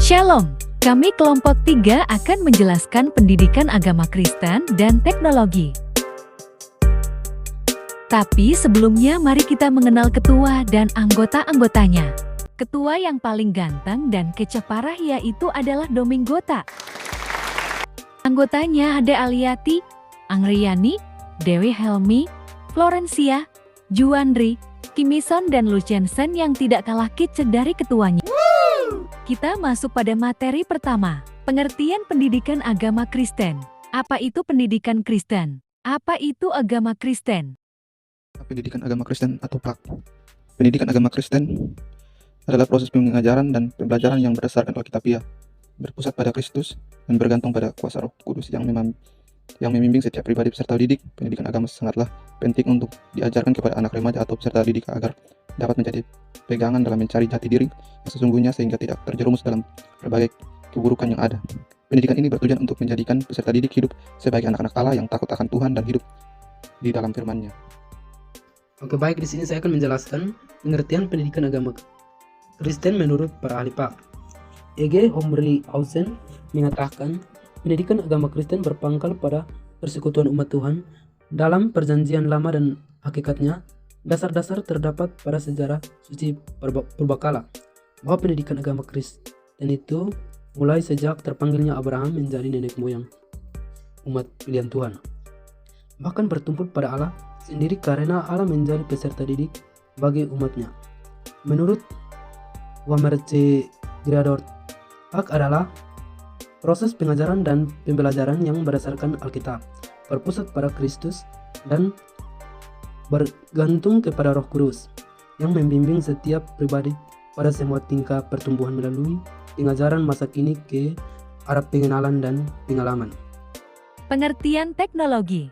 Shalom, kami kelompok 3 akan menjelaskan pendidikan agama Kristen dan teknologi. Tapi sebelumnya mari kita mengenal ketua dan anggota-anggotanya. Ketua yang paling ganteng dan kece parah yaitu adalah Dominggota. Anggotanya ada Aliati, Angriyani, Dewi Helmi, Florencia, Juandri, Kimison dan Luciensen yang tidak kalah kece dari ketuanya. Kita masuk pada materi pertama, pengertian pendidikan agama Kristen. Apa itu pendidikan Kristen? Apa itu agama Kristen? Pendidikan agama Kristen atau PAK. Pendidikan agama Kristen adalah proses pengajaran dan pembelajaran yang berdasarkan Alkitabiah, berpusat pada Kristus dan bergantung pada kuasa Roh Kudus yang membimbing setiap pribadi peserta didik. Pendidikan agama sangatlah penting untuk diajarkan kepada anak remaja atau peserta didik agar dapat menjadi pegangan dalam mencari jati diri yang sesungguhnya sehingga tidak terjerumus dalam berbagai keburukan yang ada. Pendidikan ini bertujuan untuk menjadikan peserta didik hidup sebagai anak-anak Allah yang takut akan Tuhan dan hidup di dalam firman-Nya. Oke, baik, di sini saya akan menjelaskan pengertian pendidikan agama Kristen menurut para ahli PAK. E.G. Homrihausen mengatakan, pendidikan agama Kristen berpangkal pada persekutuan umat Tuhan dalam perjanjian lama dan hakikatnya dasar-dasar terdapat pada sejarah suci purbakala, bahwa pendidikan agama Kristen itu mulai sejak terpanggilnya Abraham menjadi nenek moyang umat pilihan Tuhan, bahkan bertumpul pada Allah sendiri karena Allah menjadi peserta didik bagi umatnya. Menurut Wamerce Grador, PAK adalah proses pengajaran dan pembelajaran yang berdasarkan Alkitab, berpusat pada Kristus dan bergantung kepada Roh Kudus yang membimbing setiap pribadi pada semua tingkat pertumbuhan melalui pengajaran masa kini ke arah pengenalan dan pengalaman. Pengertian teknologi.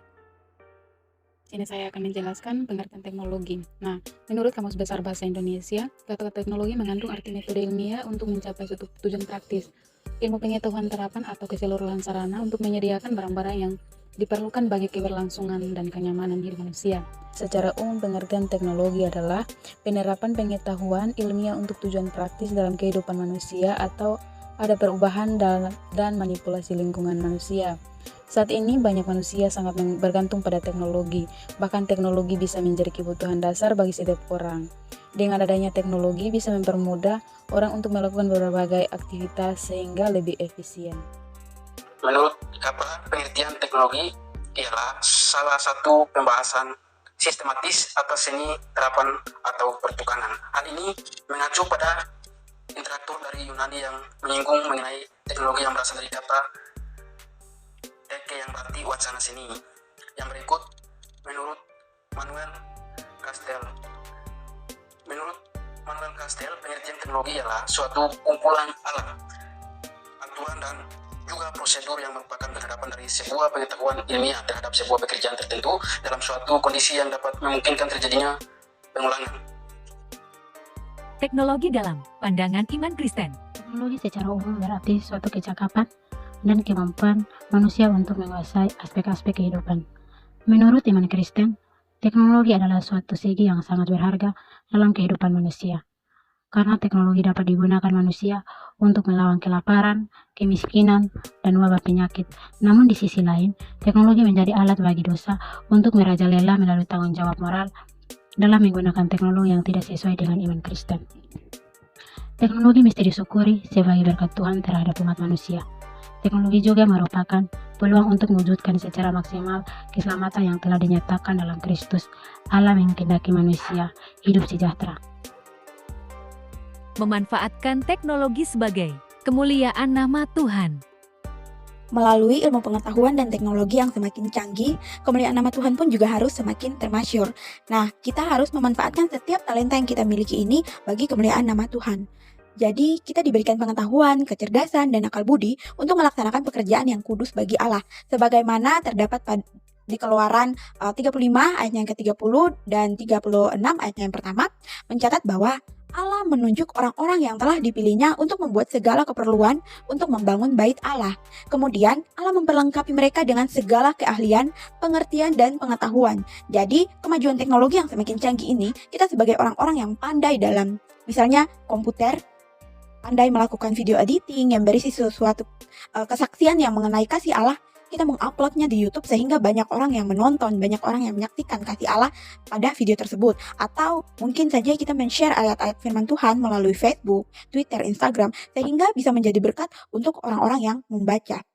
Sini saya akan menjelaskan pengertian teknologi. Nah, menurut Kamus Besar Bahasa Indonesia, kata teknologi mengandung arti metode ilmiah untuk mencapai suatu tujuan praktis, ilmu pengetahuan terapan atau keseluruhan sarana untuk menyediakan barang-barang yang diperlukan bagi keberlangsungan dan kenyamanan hidup manusia. Secara umum, pengertian teknologi adalah penerapan pengetahuan ilmiah untuk tujuan praktis dalam kehidupan manusia atau ada perubahan dan manipulasi lingkungan manusia. Saat ini banyak manusia sangat bergantung pada teknologi, bahkan teknologi bisa menjadi kebutuhan dasar bagi setiap orang. Dengan adanya teknologi bisa mempermudah orang untuk melakukan berbagai aktivitas sehingga lebih efisien. Menurut KPA, pengertian teknologi ialah salah satu pembahasan sistematis atas seni terapan atau pertukaran. Hal ini mengacu pada interaktor dari Yunani yang menyinggung mengenai teknologi yang berasal dari kata teke yang berarti wacana seni. Yang berikut, menurut Manuel Castell, pengertian teknologi ialah suatu kumpulan alat, aturan dan juga prosedur yang merupakan penerapan dari sebuah pengetahuan ilmiah terhadap sebuah pekerjaan tertentu dalam suatu kondisi yang dapat memungkinkan terjadinya pengulangan. Teknologi dalam pandangan iman Kristen. Teknologi secara umum berarti suatu kecakapan dan kemampuan manusia untuk menguasai aspek-aspek kehidupan. Menurut iman Kristen, teknologi adalah suatu segi yang sangat berharga dalam kehidupan manusia. Karena teknologi dapat digunakan manusia untuk melawan kelaparan, kemiskinan, dan wabah penyakit. Namun di sisi lain, teknologi menjadi alat bagi dosa untuk merajalela melalui tanggung jawab moral dalam menggunakan teknologi yang tidak sesuai dengan iman Kristen. Teknologi mesti disyukuri sebagai berkat Tuhan terhadap umat manusia. Teknologi juga merupakan peluang untuk mewujudkan secara maksimal keselamatan yang telah dinyatakan dalam Kristus. Allah menghendaki manusia hidup sejahtera. Memanfaatkan teknologi sebagai kemuliaan nama Tuhan. Melalui ilmu pengetahuan dan teknologi yang semakin canggih, kemuliaan nama Tuhan pun juga harus semakin termasyhur. Nah, kita harus memanfaatkan setiap talenta yang kita miliki ini bagi kemuliaan nama Tuhan. Jadi, kita diberikan pengetahuan, kecerdasan, dan akal budi untuk melaksanakan pekerjaan yang kudus bagi Allah. Sebagaimana terdapat di Keluaran 35 ayat yang ke-30 dan 36 ayat yang pertama, mencatat bahwa Allah menunjuk orang-orang yang telah dipilihnya untuk membuat segala keperluan untuk membangun bait Allah. Kemudian Allah memperlengkapi mereka dengan segala keahlian, pengertian, dan pengetahuan. Jadi kemajuan teknologi yang semakin canggih ini, kita sebagai orang-orang yang pandai dalam misalnya komputer, pandai melakukan video editing yang berisi sesuatu kesaksian yang mengenai kasih Allah, kita menguploadnya di YouTube sehingga banyak orang yang menonton, banyak orang yang menyaksikan kasih Allah pada video tersebut. Atau mungkin saja kita men-share ayat-ayat firman Tuhan melalui Facebook, Twitter, Instagram, sehingga bisa menjadi berkat untuk orang-orang yang membaca.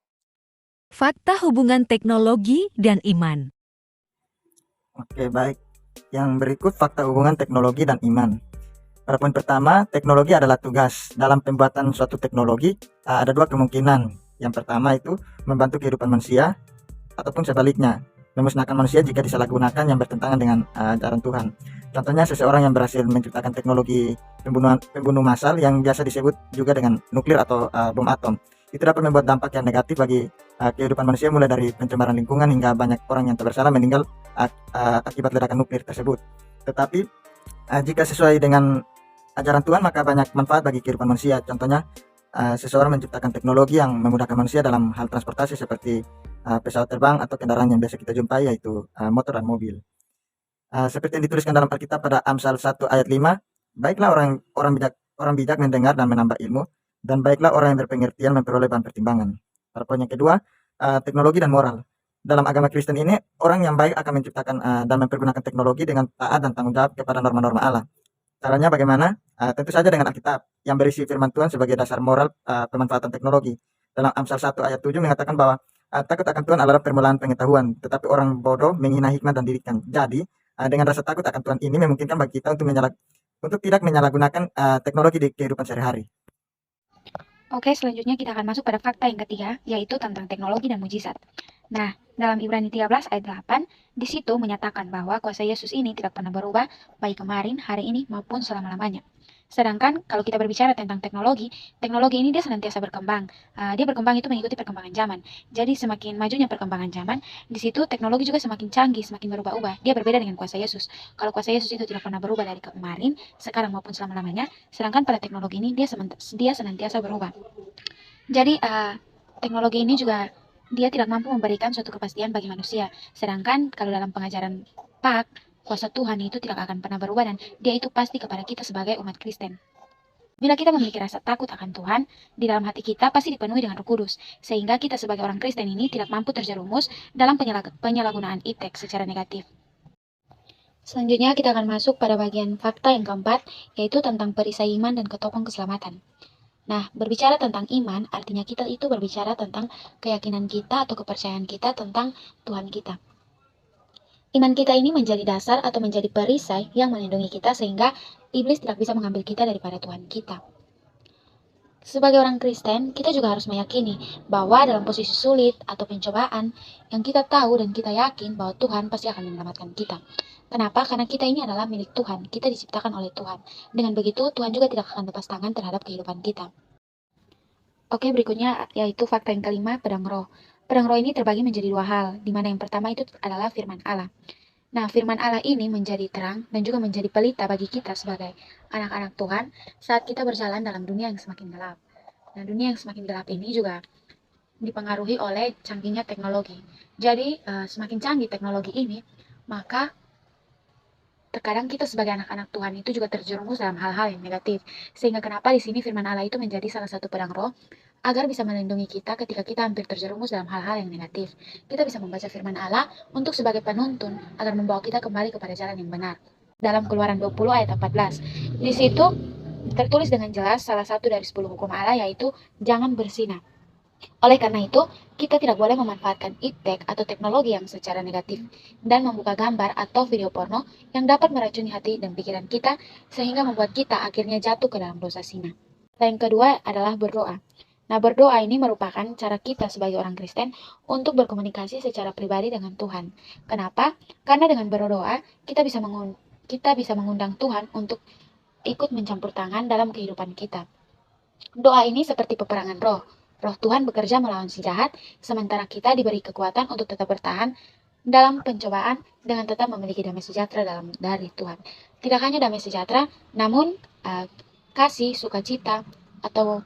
Fakta hubungan teknologi dan iman. Oke, baik. Yang berikut fakta hubungan teknologi dan iman. Pada poin pertama, teknologi adalah tugas. Dalam pembuatan suatu teknologi, ada dua kemungkinan. Yang pertama itu membantu kehidupan manusia, ataupun sebaliknya, memusnahkan manusia jika disalahgunakan yang bertentangan dengan ajaran Tuhan. Contohnya seseorang yang berhasil menciptakan teknologi pembunuh massal yang biasa disebut juga dengan nuklir atau bom atom. Itu dapat membuat dampak yang negatif bagi kehidupan manusia, mulai dari pencemaran lingkungan hingga banyak orang yang tak bersalah meninggal akibat ledakan nuklir tersebut. Tetapi jika sesuai dengan ajaran Tuhan, maka banyak manfaat bagi kehidupan manusia. Contohnya seseorang menciptakan teknologi yang memudahkan manusia dalam hal transportasi seperti pesawat terbang atau kendaraan yang biasa kita jumpai, yaitu motor dan mobil. Seperti yang dituliskan dalam Alkitab pada Amsal 1 ayat 5, baiklah orang bijak mendengar dan menambah ilmu, dan baiklah orang yang berpengertian memperoleh bahan pertimbangan. Pada poin yang kedua, teknologi dan moral. Dalam agama Kristen ini, orang yang baik akan menciptakan dan mempergunakan teknologi dengan taat dan tanggung jawab kepada norma-norma Allah. Caranya bagaimana? Tentu saja dengan Alkitab yang berisi firman Tuhan sebagai dasar moral pemanfaatan teknologi. Dalam Amsal 1 ayat 7 mengatakan bahwa takut akan Tuhan adalah permulaan pengetahuan, tetapi orang bodoh menghina hikmat dan didikan. Jadi, dengan rasa takut akan Tuhan ini memungkinkan bagi kita untuk tidak menyalahgunakan teknologi di kehidupan sehari-hari. Oke, selanjutnya kita akan masuk pada fakta yang ketiga, yaitu tentang teknologi dan mujizat. Nah, dalam Ibrani 13 ayat 8, di situ menyatakan bahwa kuasa Yesus ini tidak pernah berubah, baik kemarin, hari ini, maupun selama-lamanya. Sedangkan kalau kita berbicara tentang teknologi ini dia senantiasa berkembang. Dia berkembang itu mengikuti perkembangan zaman. Jadi semakin majunya perkembangan zaman, di situ teknologi juga semakin canggih, semakin berubah-ubah. Dia berbeda dengan kuasa Yesus. Kalau kuasa Yesus itu tidak pernah berubah dari kemarin, sekarang maupun selama-lamanya. Sedangkan pada teknologi ini dia senantiasa berubah. Jadi teknologi ini juga dia tidak mampu memberikan suatu kepastian bagi manusia. Sedangkan kalau dalam pengajaran PAK, kuasa Tuhan itu tidak akan pernah berubah dan dia itu pasti kepada kita sebagai umat Kristen. Bila kita memiliki rasa takut akan Tuhan, di dalam hati kita pasti dipenuhi dengan Roh Kudus, sehingga kita sebagai orang Kristen ini tidak mampu terjerumus dalam penyalahgunaan iptek secara negatif. Selanjutnya kita akan masuk pada bagian fakta yang keempat, yaitu tentang perisai iman dan ketopong keselamatan. Nah, berbicara tentang iman, artinya kita itu berbicara tentang keyakinan kita atau kepercayaan kita tentang Tuhan kita. Iman kita ini menjadi dasar atau menjadi perisai yang melindungi kita sehingga iblis tidak bisa mengambil kita daripada Tuhan kita. Sebagai orang Kristen, kita juga harus meyakini bahwa dalam posisi sulit atau pencobaan, yang kita tahu dan kita yakin bahwa Tuhan pasti akan menyelamatkan kita. Kenapa? Karena kita ini adalah milik Tuhan, kita diciptakan oleh Tuhan. Dengan begitu, Tuhan juga tidak akan lepas tangan terhadap kehidupan kita. Oke, berikutnya yaitu fakta yang kelima, pedang roh. Pedang roh ini terbagi menjadi dua hal, di mana yang pertama itu adalah firman Allah. Nah, firman Allah ini menjadi terang dan juga menjadi pelita bagi kita sebagai anak-anak Tuhan saat kita berjalan dalam dunia yang semakin gelap. Nah, dunia yang semakin gelap ini juga dipengaruhi oleh canggihnya teknologi. Jadi, semakin canggih teknologi ini, maka terkadang kita sebagai anak-anak Tuhan itu juga terjerumus dalam hal-hal yang negatif. Sehingga kenapa di sini firman Allah itu menjadi salah satu pedang roh, agar bisa melindungi kita ketika kita hampir terjerumus dalam hal-hal yang negatif. Kita bisa membaca firman Allah untuk sebagai penuntun agar membawa kita kembali kepada jalan yang benar. Dalam Keluaran 20 ayat 14, di situ tertulis dengan jelas salah satu dari 10 hukum Allah, yaitu jangan berzina. Oleh karena itu, kita tidak boleh memanfaatkan iptek atau teknologi yang secara negatif dan membuka gambar atau video porno yang dapat meracuni hati dan pikiran kita sehingga membuat kita akhirnya jatuh ke dalam dosa zina. Yang kedua adalah berdoa. Nah, berdoa ini merupakan cara kita sebagai orang Kristen untuk berkomunikasi secara pribadi dengan Tuhan. Kenapa? Karena dengan berdoa, kita bisa mengundang Tuhan untuk ikut mencampur tangan dalam kehidupan kita. Doa ini seperti peperangan roh. Roh Tuhan bekerja melawan si jahat, sementara kita diberi kekuatan untuk tetap bertahan dalam pencobaan dengan tetap memiliki damai sejahtera dari Tuhan. Tidak hanya damai sejahtera, namun kasih, sukacita, atau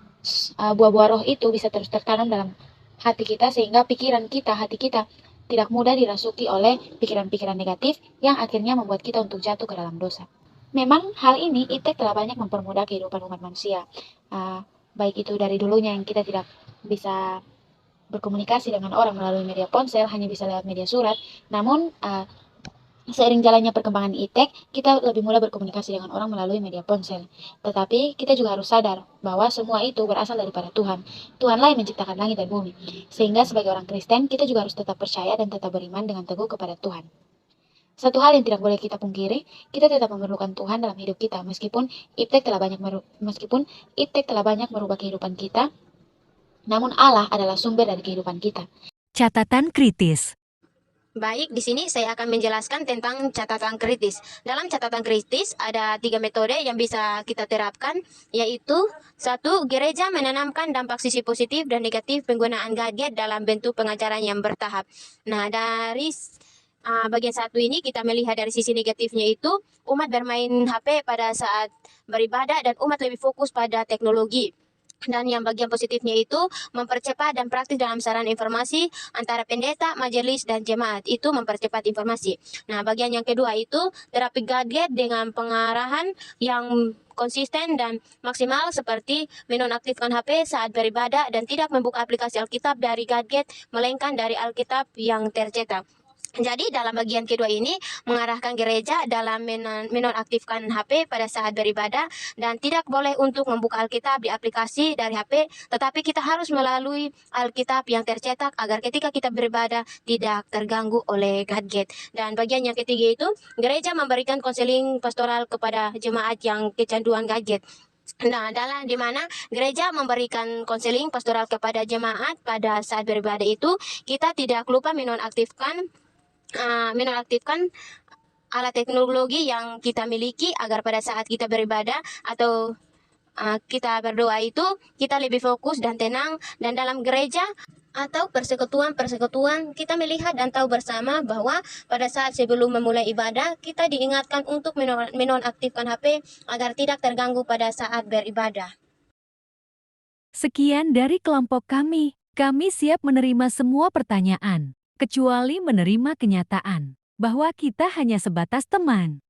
buah-buah roh itu bisa terus tertanam dalam hati kita sehingga hati kita tidak mudah dirasuki oleh pikiran-pikiran negatif yang akhirnya membuat kita untuk jatuh ke dalam dosa. Memang hal ini iptek telah banyak mempermudah kehidupan umat manusia. baik itu dari dulunya yang kita tidak bisa berkomunikasi dengan orang melalui media ponsel, hanya bisa lewat media surat. Namun seiring jalannya perkembangan iptek, kita lebih mudah berkomunikasi dengan orang melalui media ponsel. Tetapi kita juga harus sadar bahwa semua itu berasal daripada Tuhan. Tuhanlah yang menciptakan langit dan bumi. Sehingga sebagai orang Kristen, kita juga harus tetap percaya dan tetap beriman dengan teguh kepada Tuhan. Satu hal yang tidak boleh kita pungkiri, kita tetap memerlukan Tuhan dalam hidup kita, meskipun iptek telah banyak merubah kehidupan kita, namun Allah adalah sumber dari kehidupan kita. Catatan kritis. Baik, di sini saya akan menjelaskan tentang catatan kritis. Dalam catatan kritis ada 3 metode yang bisa kita terapkan, yaitu 1. Gereja menanamkan dampak sisi positif dan negatif penggunaan gadget dalam bentuk pengajaran yang bertahap. Nah, dari bagian 1 ini kita melihat dari sisi negatifnya itu umat bermain HP pada saat beribadah dan umat lebih fokus pada teknologi. Dan yang bagian positifnya itu mempercepat dan praktis dalam saran informasi antara pendeta, majelis, dan jemaat. Itu mempercepat informasi. Nah, bagian yang kedua itu terapi gadget dengan pengarahan yang konsisten dan maksimal, seperti menonaktifkan HP saat beribadah dan tidak membuka aplikasi Alkitab dari gadget, melainkan dari Alkitab yang tercetak. Jadi dalam bagian kedua ini mengarahkan gereja dalam menonaktifkan HP pada saat beribadah, dan tidak boleh untuk membuka Alkitab di aplikasi dari HP, tetapi kita harus melalui Alkitab yang tercetak agar ketika kita beribadah tidak terganggu oleh gadget. Dan bagian yang ketiga itu gereja memberikan konseling pastoral kepada jemaat yang kecanduan gadget. Nah, di mana gereja memberikan konseling pastoral kepada jemaat pada saat beribadah itu, kita tidak lupa menonaktifkan alat teknologi yang kita miliki agar pada saat kita beribadah atau kita berdoa itu kita lebih fokus dan tenang. Dan dalam gereja atau persekutuan kita melihat dan tahu bersama bahwa pada saat sebelum memulai ibadah kita diingatkan untuk menonaktifkan HP agar tidak terganggu pada saat beribadah. Sekian dari kelompok kami. Kami siap menerima semua pertanyaan, kecuali menerima kenyataan bahwa kita hanya sebatas teman.